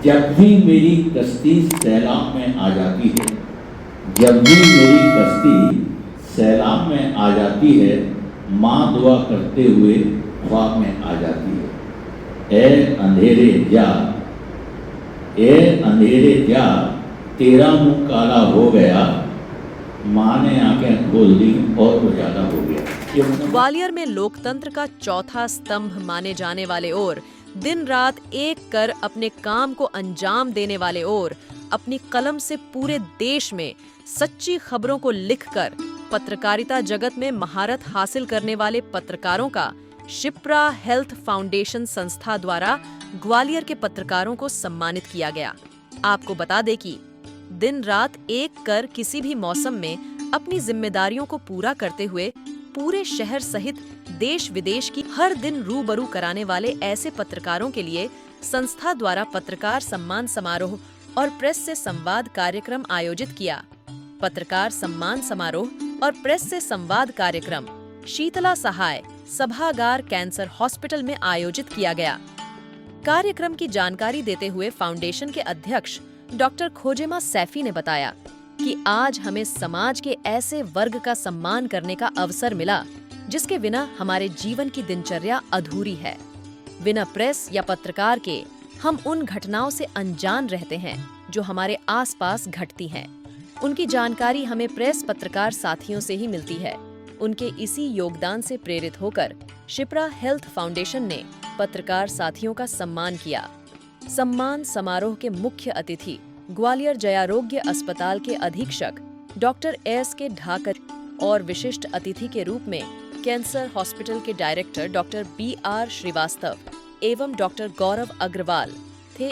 जब भी मेरी कश्ती सैलाब में आ जाती है, जब भी मेरी कश्ती सैलाब में आ जाती है, माँ दुआ करते हुए ख्वाब में आ जाती है। ए अंधेरे जा, तेरा मुंह काला हो गया, माँ ने आंखें खोल दी और उजाला हो गया। ग्वालियर में लोकतंत्र का चौथा स्तंभ माने जाने वाले और दिन रात एक कर अपने काम को अंजाम देने वाले और अपनी कलम से पूरे देश में सच्ची खबरों को लिखकर पत्रकारिता जगत में महारत हासिल करने वाले पत्रकारों का शिप्रा हेल्थ फाउंडेशन संस्था द्वारा ग्वालियर के पत्रकारों को सम्मानित किया गया। आपको बता दें कि दिन रात एक कर किसी भी मौसम में अपनी जिम्मेदारियों को पूरा करते हुए पूरे शहर सहित देश विदेश की हर दिन रूबरू कराने वाले ऐसे पत्रकारों के लिए संस्था द्वारा पत्रकार सम्मान समारोह और प्रेस से संवाद कार्यक्रम आयोजित किया। पत्रकार सम्मान समारोह और प्रेस से संवाद कार्यक्रम शीतला सहाय सभागार कैंसर हॉस्पिटल में आयोजित किया गया। कार्यक्रम की जानकारी देते हुए फाउंडेशन के अध्यक्ष डॉक्टर खोजेमा सैफी ने बताया कि आज हमें समाज के ऐसे वर्ग का सम्मान करने का अवसर मिला जिसके बिना हमारे जीवन की दिनचर्या अधूरी है। बिना प्रेस या पत्रकार के हम उन घटनाओं से अनजान रहते हैं जो हमारे आसपास घटती हैं। उनकी जानकारी हमें प्रेस पत्रकार साथियों से ही मिलती है। उनके इसी योगदान से प्रेरित होकर शिप्रा हेल्थ फाउंडेशन ने पत्रकार साथियों का सम्मान किया। सम्मान समारोह के मुख्य अतिथि ग्वालियर जयारोग्य अस्पताल के अधीक्षक डॉक्टर एस.के. ढाकर और विशिष्ट अतिथि के रूप में कैंसर हॉस्पिटल के डायरेक्टर डॉक्टर B.R. श्रीवास्तव एवं डॉक्टर गौरव अग्रवाल थे।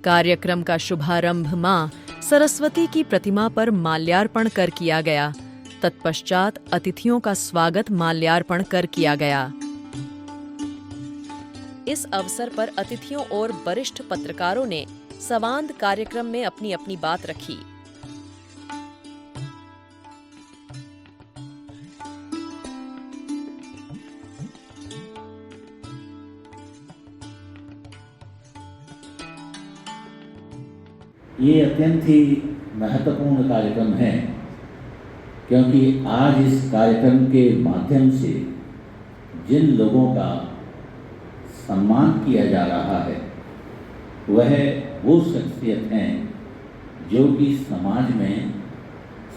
कार्यक्रम का शुभारंभ मां सरस्वती की प्रतिमा पर माल्यार्पण कर किया गया। तत्पश्चात अतिथियों का स्वागत माल्यार्पण कर किया गया। इस अवसर पर अतिथियों और वरिष्ठ पत्रकारों ने संवाद कार्यक्रम में अपनी अपनी बात रखी। ये अत्यंत ही महत्वपूर्ण कार्यक्रम है क्योंकि आज इस कार्यक्रम के माध्यम से जिन लोगों का सम्मान किया जा रहा है वह वो शख्सियत हैं जो कि समाज में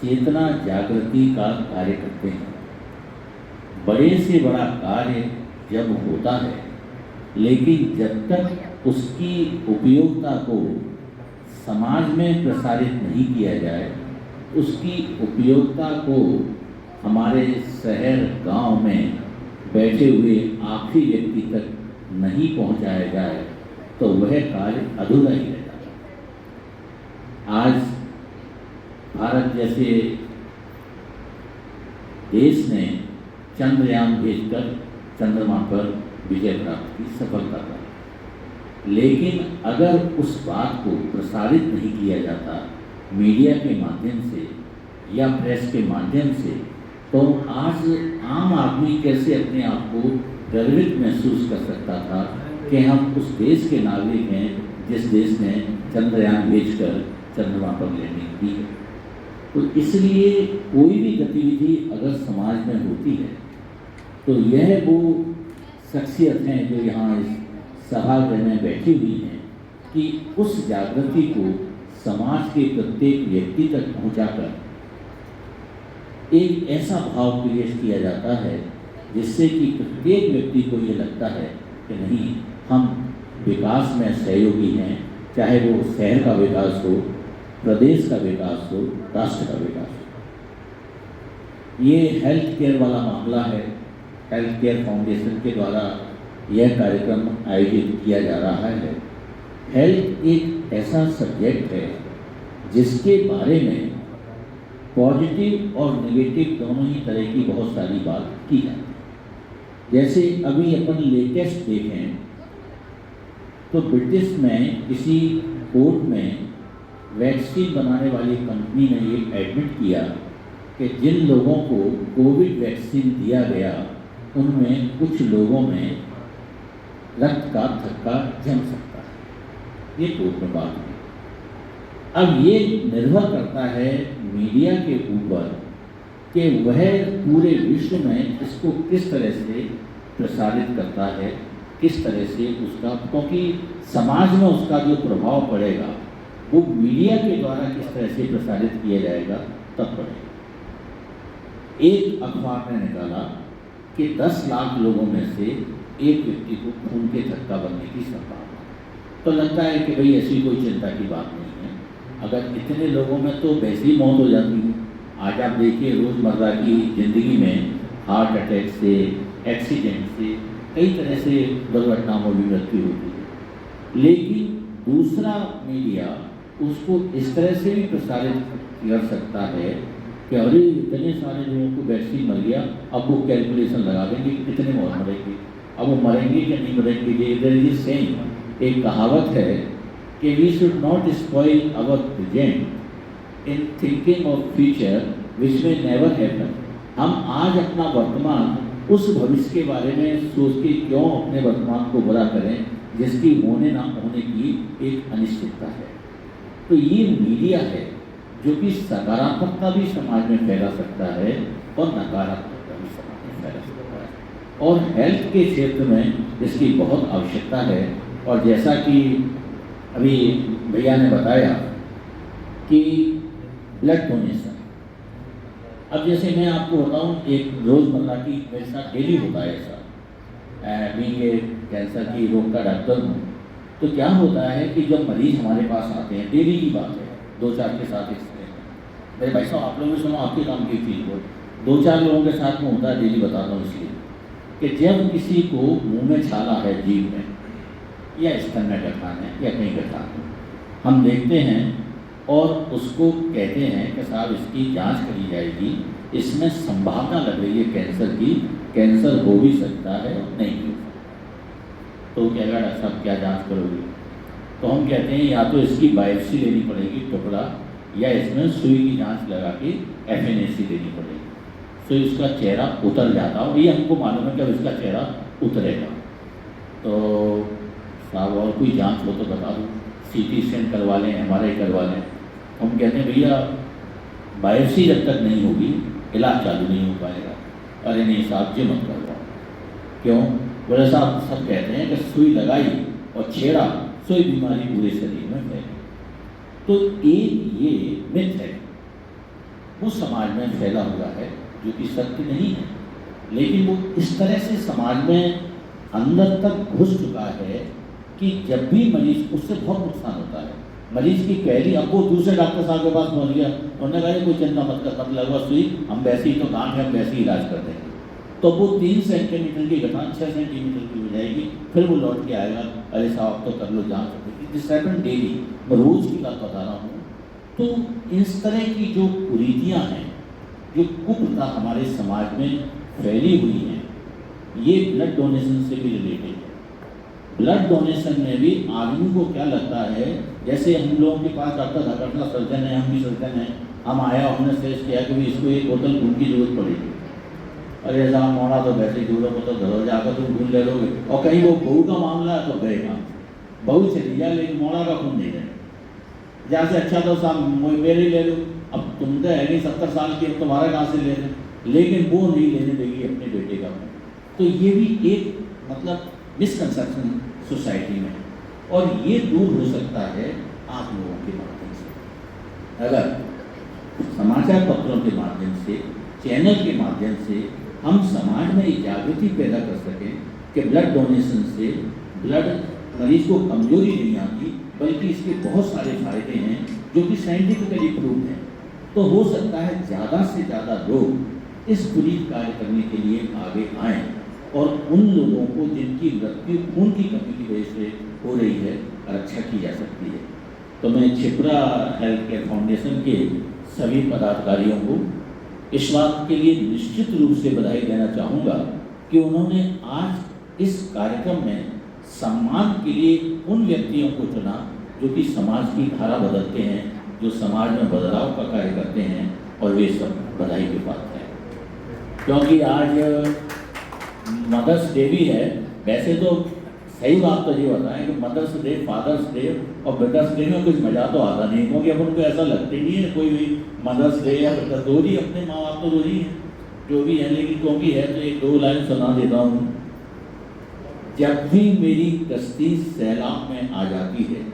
चेतना जागृति का कार्य करते हैं। बड़े से बड़ा कार्य जब होता है लेकिन जब तक उसकी उपयोगिता को समाज में प्रसारित नहीं किया जाए, उसकी उपयोगिता को हमारे शहर गांव में बैठे हुए आखिरी व्यक्ति तक नहीं पहुंचाया जाए तो वह कार्य अधूरा ही रहता है। आज भारत जैसे देश ने चंद्रयान भेजकर चंद्रमा पर विजय प्राप्त की, सफलता प्राप्त, लेकिन अगर उस बात को प्रसारित नहीं किया जाता मीडिया के माध्यम से या प्रेस के माध्यम से तो आज आम आदमी कैसे अपने आप को गर्वित महसूस कर सकता था कि हम उस देश के नागरिक हैं जिस देश ने चंद्रयान भेजकर चंद्रमा पर लैंडिंग की है। तो इसलिए कोई भी गतिविधि अगर समाज में होती है तो यह वो शख्सियत हैं जो यहाँ इस सभागृह में बैठी हुई हैं कि उस जागृति को समाज के प्रत्येक व्यक्ति तक पहुँचाकर एक ऐसा भाव क्रिएट किया जाता है जिससे कि प्रत्येक व्यक्ति को ये लगता है कि नहीं, हम विकास में सहयोगी हैं, चाहे वो शहर का विकास हो, प्रदेश का विकास हो, राष्ट्र का विकास हो। ये हेल्थ केयर वाला मामला है। हेल्थ केयर फाउंडेशन के द्वारा यह कार्यक्रम आयोजित किया जा रहा है। हेल्थ एक ऐसा सब्जेक्ट है जिसके बारे में पॉजिटिव और नेगेटिव दोनों ही तरह की बहुत सारी बात की जाती है। जैसे अभी अपन लेटेस्ट देखें तो ब्रिटिश में किसी कोर्ट में वैक्सीन बनाने वाली कंपनी ने ये एडमिट किया कि जिन लोगों को कोविड वैक्सीन दिया गया उनमें कुछ लोगों में रक्त का थक्का जम सकता है। ये कोर्ट में बात हुई। अब ये निर्भर करता है मीडिया के ऊपर कि वह पूरे विश्व में इसको किस तरह से प्रसारित करता है, किस तरह से उसका, क्योंकि समाज में उसका जो प्रभाव पड़ेगा वो मीडिया के द्वारा किस तरह से प्रसारित किया जाएगा तब पड़ेगा। एक अखबार ने निकाला कि 10 लाख लोगों में से एक व्यक्ति को खून के थक्का बनने की संभावना, तो लगता है कि भाई ऐसी कोई चिंता की बात नहीं है। अगर इतने लोगों में तो वैसे ही मौत हो जाती है। आज आप देखिए रोज़मर्रा की ज़िंदगी में हार्ट अटैक से, एक्सीडेंट से, कई तरह से दुर्घटनाओं में भी मृत्यु होती है। लेकिन दूसरा मीडिया उसको इस तरह से भी प्रसारित कर सकता है कि अरे इतने सारे लोगों को वैक्सीन मिल गया, अब वो कैलकुलेशन लगा देंगे कि कितने मौत मरेंगे, अब वो मरेंगे कि नहीं मरेंगे। देयर इज सेइंग, एक कहावत है कि we should not spoil our present in thinking of future which may never happen. हम आज अपना वर्तमान उस भविष्य के बारे में सोच के क्यों अपने वर्तमान को बुरा करें जिसकी होने ना होने की एक अनिश्चितता है। तो ये मीडिया है जो कि सकारात्मकता भी समाज में फैला सकता है और नकारात्मकता भी समाज में फैला सकता है, और हेल्थ के क्षेत्र में इसकी बहुत आवश्यकता है। और जैसा कि अभी भैया ने बताया कि ब्लड डोनेशन, अब जैसे मैं आपको बताऊं, एक रोज़मर्रा की मेरे साथ डेली होता है ऐसा, बीइंग कैंसर की रोग का डॉक्टर हूँ, तो क्या होता है कि जब मरीज हमारे पास आते हैं, डेली की बात है, 2-4 के साथ इस तरह मेरे भाई साहब आप लोगों ने सुना, आपके काम की चीज़ को 2-4 लोगों के साथ में होता है, डेली बताता हूँ इसलिए कि जब किसी को मुँह में छाला है, जीभ में या स्तन में गठान है या कहीं गठान है, हम देखते हैं और उसको कहते हैं कि साहब इसकी जांच करी जाएगी, इसमें संभावना लग रही है कैंसर की, कैंसर हो भी सकता है और नहीं भी हो सकता। तो कहेगा डॉक्टर साहब क्या जांच करोगे? तो हम कहते हैं या तो इसकी बायोप्सी लेनी पड़ेगी टुकड़ा, या इसमें सुई की जांच लगा के FNAC लेनी पड़ेगी। तो इसका चेहरा उतर जाता हो, ये हमको मालूम है कि अब इसका चेहरा उतरेगा। तो साहब और कोई जांच हो तो बता दो, CT स्कैन करवा लें, MRI करवा लें। हम कहते हैं भैया बायोप्सी जब तक नहीं होगी इलाज चालू नहीं हो पाएगा। अरे नहीं साहब जी मत करवाओ। क्यों? बोले साहब सब कहते हैं कि सुई लगाई और छेड़ा, सुई बीमारी पूरे शरीर में फैली। तो एक ये मिथ है वो समाज में फैला हुआ है जो कि सत्य नहीं है, लेकिन वो इस तरह से समाज में अंदर तक घुस चुका है कि जब भी मरीज, उससे बहुत नुकसान होता है। मरीज की पहली, अब वो दूसरे डॉक्टर साहब के पास पहुंच गया, उन्होंने कहा कोई चिंता मत कर, मत लगवा सुई, हम वैसे ही तो गांठ है, हम वैसे ही इलाज कर देंगे। तो वो 3 सेंटीमीटर की गठान 6 सेंटीमीटर की हो जाएगी, फिर वो लौट के आएगा, अरे साहब तो कर लो जांच। दिस हैपन डेली, मैं रोज़ की बात बता रहा हूँ। तो इस तरह की जो कुरीतियाँ हैं, जो कुप्रथा हमारे समाज में फैली हुई हैं, ये ब्लड डोनेशन से भी रिलेटेड है। ब्लड डोनेशन में भी आदमी को क्या लगता है, जैसे हम लोगों के पास डॉक्टर धकड़ना सर्जन है, हम भी सर्जन हैं, हम आया, हमने सजेस्ट किया कि इसको एक बोतल खून की जरूरत पड़ेगी। अरे साहब मोड़ा तो वैसे ही दूर तो घर जाकर तुम खून ले लोगे, और कहीं वो बहू का मामला है तो गएगा, बहू चली जाए लेकिन मोड़ा का खून नहीं लेना। जहाँ से अच्छा तो साहब मेरे ले लो, अब तुम तो है नहीं 70 साल की, अब तुम्हारा कहाँ से ले लें, लेकिन वो नहीं लेने देगी अपने बेटे का खून। तो ये भी एक मतलब मिसकंसेप्शन सोसाइटी में, और ये दूर हो सकता है आप लोगों के माध्यम से। अगर समाचार पत्रों के माध्यम से, चैनल के माध्यम से हम समाज में एक जागृति पैदा कर सकें कि ब्लड डोनेशन से ब्लड मरीज को कमजोरी नहीं आती, बल्कि इसके बहुत सारे फायदे हैं जो कि साइंटिफिकली प्रूव हैं, तो हो सकता है ज़्यादा से ज़्यादा लोग इस पुनीत कार्य करने के लिए आगे आएँ और उन लोगों को जिनकी मृत्यु खून की कमी की वजह से हो रही है रक्षा की जा सकती है। तो मैं छिपरा हेल्थ केयर फाउंडेशन के सभी पदाधिकारियों को इस बात के लिए निश्चित रूप से बधाई देना चाहूँगा कि उन्होंने आज इस कार्यक्रम में सम्मान के लिए उन व्यक्तियों को चुना जो कि समाज की धारा बदलते हैं, जो समाज में बदलाव का कार्य करते हैं, और वे सब बधाई के पात्र हैं। क्योंकि आज मदर्स डे भी है। वैसे तो सही बात तो ये बताएं कि मदर्स डे, फादर्स डे और ब्रदर्स डे में कुछ मज़ा तो आता नहीं, क्योंकि अपन को ऐसा लगता ही नहीं है कोई भी मदर्स डे या ब्रदर्स, दो ही अपने माँ बाप तो दो ही हैं जो भी है, लेकिन क्योंकि है तो एक दो लाइन सुना देता हूँ। जब भी मेरी कश्ती सैलाब में आ जाती है,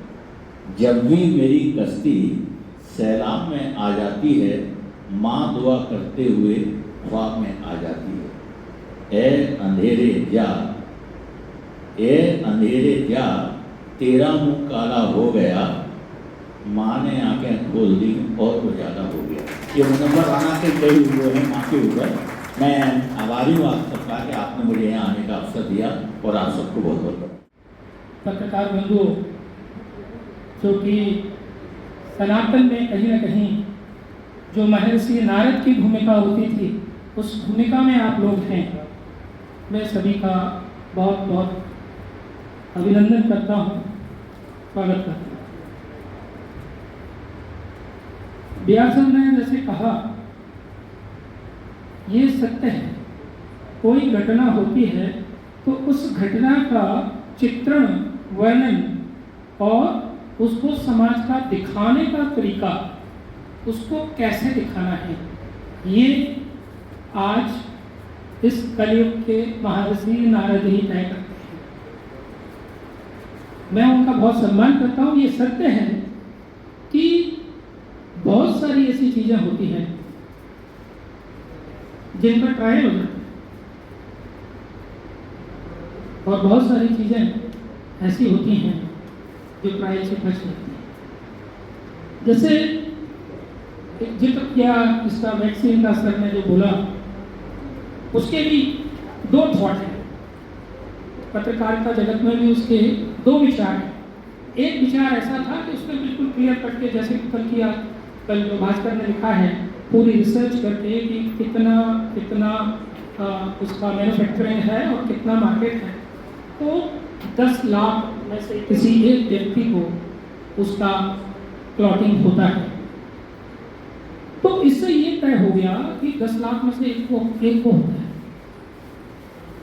जब भी मेरी कश्ती सैलाब में आ जाती है, माँ दुआ करते हुए ख्वाब में आ जाती है। ए अंधेरे जा, ए अंधेरे जा, तेरा मुंह काला हो गया, माँ ने आंखें खोल दी और उजाला हो गया। ये मुनव्वर राणा के कई हुए हैं माँ के ऊपर। मैं आभारी हूँ आप सबका कि आपने मुझे यहाँ आने का अवसर दिया, और आप सबको बहुत बहुत पत्रकार बंधुओं, जो कि सनातन में कहीं न कहीं जो महर्षि नारद की भूमिका होती थी, उस भूमिका में आप लोग हैं। मैं सभी का बहुत बहुत अभिनंदन करता हूँ, स्वागत करता हूँ। व्यासन ने जैसे कहा, ये सत्य है, कोई घटना होती है तो उस घटना का चित्रण, वर्णन और उसको समाज का दिखाने का तरीका, उसको कैसे दिखाना है, ये आज इस कलयुग के महर्षि नारद ही तय करते हैं। मैं उनका बहुत सम्मान करता हूँ। ये सत्य है कि बहुत सारी ऐसी चीज़ें होती हैं जिन पर ट्रायल हो जाता है, और बहुत सारी चीज़ें ऐसी होती हैं जो ट्रायल से बच जाती हैं। जैसे जिक्र किया इसका वैक्सीन का, सर ने जो बोला, उसके भी दो थॉट हैं। पत्रकारिता जगत में भी उसके दो विचार हैं। एक विचार ऐसा था कि उसने बिल्कुल क्लियर कट के, जैसे कल जो भास्कर ने लिखा है, पूरी रिसर्च करके कि कितना उसका मैन्युफैक्चरिंग है और कितना मार्केट है, तो 10 लाख में से किसी एक व्यक्ति को उसका क्लॉटिंग होता है। तो इससे ये तय हो गया कि 10 लाख में से एक को होता है।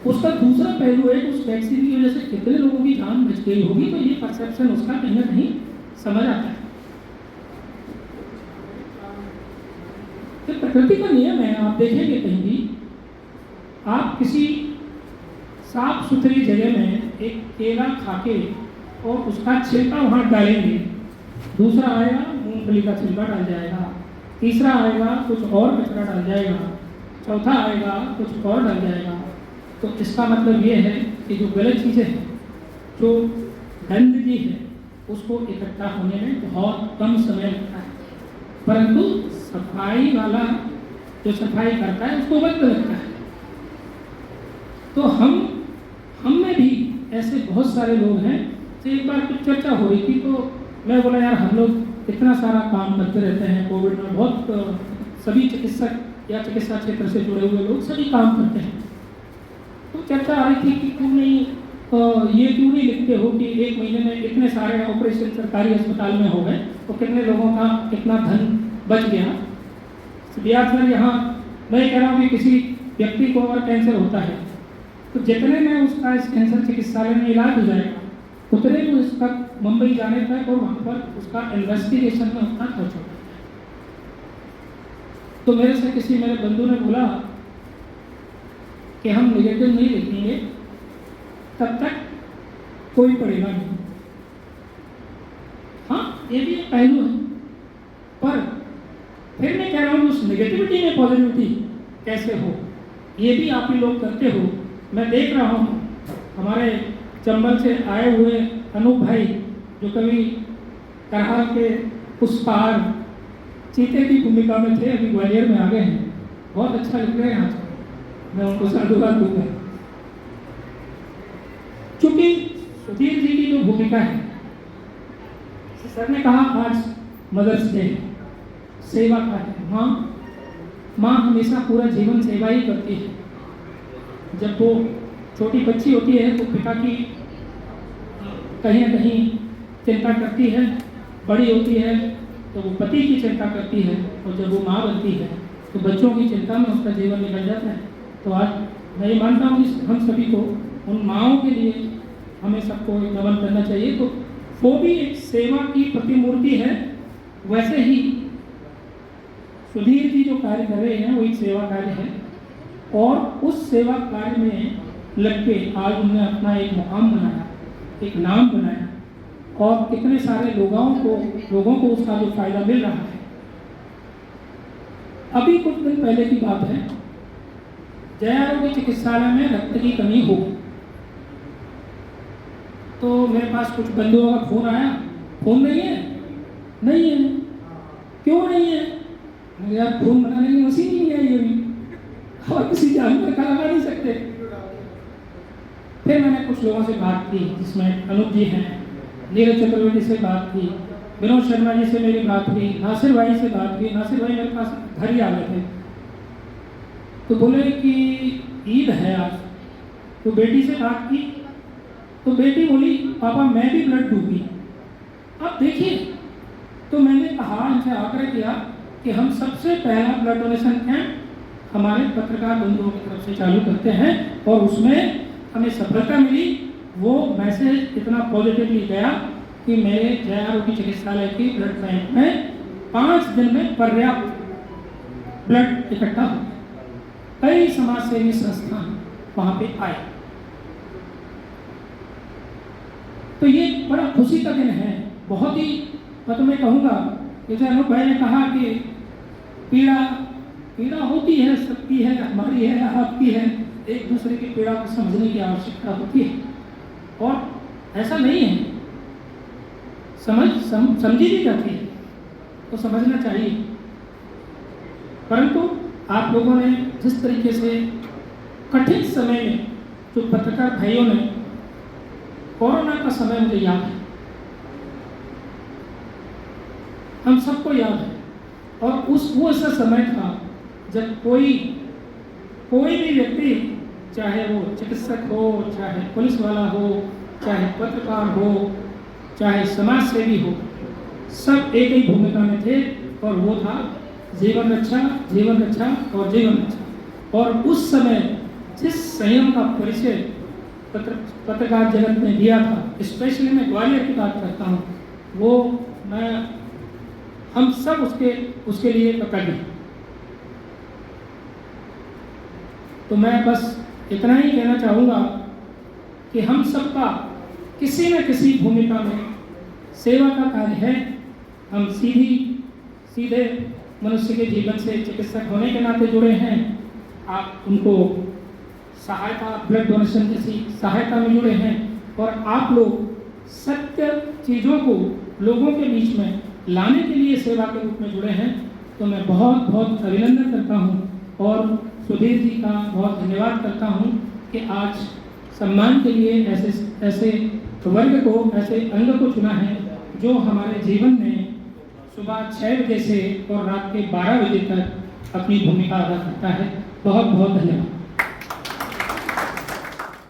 उसका दूसरा पहलू है कि उस वैक्सीन की वजह से कितने लोगों की जान बच गई होगी, तो ये परसेप्शन उसका कहीं ना कहीं समझ आता है। तो प्रकृति का नियम है, आप देखेंगे कहीं भी, आप किसी साफ सुथरी जगह में एक केला खाके और उसका छिलका वहाँ डालेंगे, दूसरा आएगा मूंगफली का छिलका डाल जाएगा, तीसरा आएगा कुछ और कचरा डाल जाएगा, चौथा आएगा कुछ और डाल जाएगा। तो इसका मतलब ये है कि जो गलत चीज़ें हैं, जो गंदगी है, उसको इकट्ठा होने में बहुत कम समय लगता है, परंतु सफाई वाला जो सफाई करता है उसको वक्त लगता है। तो हम में भी ऐसे बहुत सारे लोग हैं। तो एक बार कुछ चर्चा हो रही थी, तो मैं बोला यार, हम लोग इतना सारा काम करते रहते हैं कोविड में, बहुत सभी चिकित्सक या चिकित्सा क्षेत्र से जुड़े हुए लोग सभी काम करते हैं। तो चर्चा आ रही थी कि क्यों नहीं ये क्यों नहीं लिखते हो कि 1 महीने में इतने सारे ऑपरेशन सरकारी अस्पताल में हो गए, तो कितने लोगों का कितना धन बच गया। ब्याज सर, यहाँ मैं कह रहा हूँ कि किसी व्यक्ति को अगर कैंसर होता है तो जितने में उसका इस कैंसर चिकित्सालय में इलाज हो जाएगा, उतने को इसका मुंबई जाने तक और वहाँ पर उसका इन्वेस्टिगेशन में उतना खर्च होता है। तो मेरे से किसी मेरे बंधु ने बोला कि हम नेगेटिव नहीं लिखेंगे तब तक कोई पढ़ेगा नहीं। हाँ, ये भी एक पहलू है, पर फिर मैं कह रहा हूँ उस नेगेटिविटी में पॉजिटिविटी कैसे हो, ये भी आप ही लोग करते हो। मैं देख रहा हूँ हमारे चंबल से आए हुए अनूप भाई जो कभी करहाल के उस पार चीते की भूमिका में थे, अभी ग्वालियर में आ गए हैं, बहुत अच्छा लिख रहे हैं आज, मैं उनको साधुवाद दूंगा। क्योंकि सुधीर जी की जो भूमिका है, सर ने कहा आज मदर्स डे, सेवा का है। माँ हमेशा पूरा जीवन सेवा ही करती है। जब वो छोटी बच्ची होती है तो पिता की कहीं ना कहीं चिंता करती है, बड़ी होती है तो वो पति की चिंता करती है, और जब वो माँ बनती है तो बच्चों की चिंता में उसका जीवन निकल जाता है। तो आज मैं ये मानता हूँ हम सभी को उन माँओं के लिए हमें सबको नमन करना चाहिए। तो वो भी एक सेवा की प्रतिमूर्ति है। वैसे ही सुधीर जी जो कार्य कर रहे हैं वो एक सेवा कार्य है, और उस सेवा कार्य में लग के आज उन्होंने अपना एक मुकाम बनाया, एक नाम बनाया, और कितने सारे लोगों को उसका जो फायदा मिल रहा है। अभी कुछ दिन पहले की बात है, जय आरोग्य चिकित्सालय में रक्त की कमी हो, तो मेरे पास कुछ बंधुओं का फोन आया, फोन नहीं है, क्यों नहीं है? यार फोन बनाने की मशीन ही नहीं आई अभी, और किसी जानवर का लगा नहीं सकते। फिर मैंने कुछ लोगों से बात की, जिसमें अनूप जी हैं, नीरज चतुर्वेदी से बात की, विनोद शर्मा जी से मेरी बात हुई, नासिर भाई से बात की। नासिर भाई मेरे पास घर ही आ गए थे, तो बोले कि ईद है आज, तो बेटी से बात की, तो बेटी बोली पापा मैं भी ब्लड दूंगी। अब देखिए, तो मैंने कहा, इनसे आग्रह किया कि हम सबसे पहला ब्लड डोनेशन कैंप हमारे पत्रकार बंधुओं की तरफ से चालू करते हैं, और उसमें हमें सफलता मिली। वो मैसेज इतना पॉजिटिवली गया कि मेरे जय आरोग्य चिकित्सालय की ब्लड बैंक में 5 दिन में पर्याप्त ब्लड इकट्ठा हो गया। कई समाजसेवी संस्थान वहाँ पे आए, तो ये बड़ा खुशी का दिन है। बहुत ही मैं तुम्हें कहूँगा, जैसे अनूप भाई ने कहा कि पीड़ा होती है, सबकी है, हमारी है, आपकी है, एक दूसरे की पीड़ा को समझने की आवश्यकता होती है, और ऐसा नहीं है, समझी भी जाती है तो समझना चाहिए। परंतु आप लोगों ने जिस तरीके से कठिन समय में, जो पत्रकार भाइयों ने, कोरोना का समय मुझे याद है, हम सबको याद है, और वो ऐसा समय था जब कोई भी व्यक्ति, चाहे वो चिकित्सक हो, चाहे पुलिस वाला हो, चाहे पत्रकार हो, चाहे समाज सेवी हो, सब एक ही भूमिका में थे, और वो था जीवन रक्षा, जीवन रक्षा और जीवन रक्षा। और उस समय जिस संयम का परिचय पत्रकार जगत ने दिया था, स्पेशली मैं ग्वालियर की बात करता हूँ, वो हम सब उसके लिए कृतज्ञ हैं। तो मैं बस इतना ही कहना चाहूँगा कि हम सबका किसी न किसी भूमिका में सेवा का कार्य है। हम सीधे मनुष्य के जीवन से चिकित्सक होने के नाते जुड़े हैं। आप उनको सहायता, ब्लड डोनेशन जैसी सहायता में जुड़े हैं, और आप लोग सत्य चीज़ों को लोगों के बीच में लाने के लिए सेवा के रूप में जुड़े हैं। तो मैं बहुत बहुत अभिनंदन करता हूँ, और सुधीर जी का बहुत धन्यवाद करता हूँ कि आज सम्मान के लिए ऐसे वर्ग को, ऐसे अंग को चुना है, जो हमारे जीवन में सुबह 6 बजे से और रात के 12 बजे तक अपनी भूमिका अदा करता है। बहुत बहुत धन्यवाद।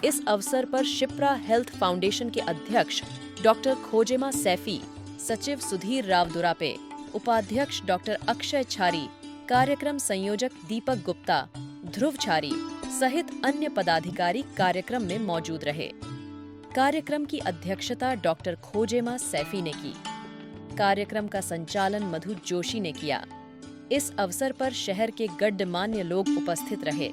इस अवसर पर शिप्रा हेल्थ फाउंडेशन के अध्यक्ष डॉक्टर खोजेमा सैफी, सचिव सुधीर राव दुरापे, उपाध्यक्ष डॉक्टर अक्षय छारी, कार्यक्रम संयोजक दीपक गुप्ता, ध्रुव छारी सहित अन्य पदाधिकारी कार्यक्रम में मौजूद रहे। कार्यक्रम की अध्यक्षता डॉक्टर खोजेमा सैफी ने की। कार्यक्रम का संचालन मधु जोशी ने किया। इस अवसर पर शहर के गण्यमान्य लोग उपस्थित रहे।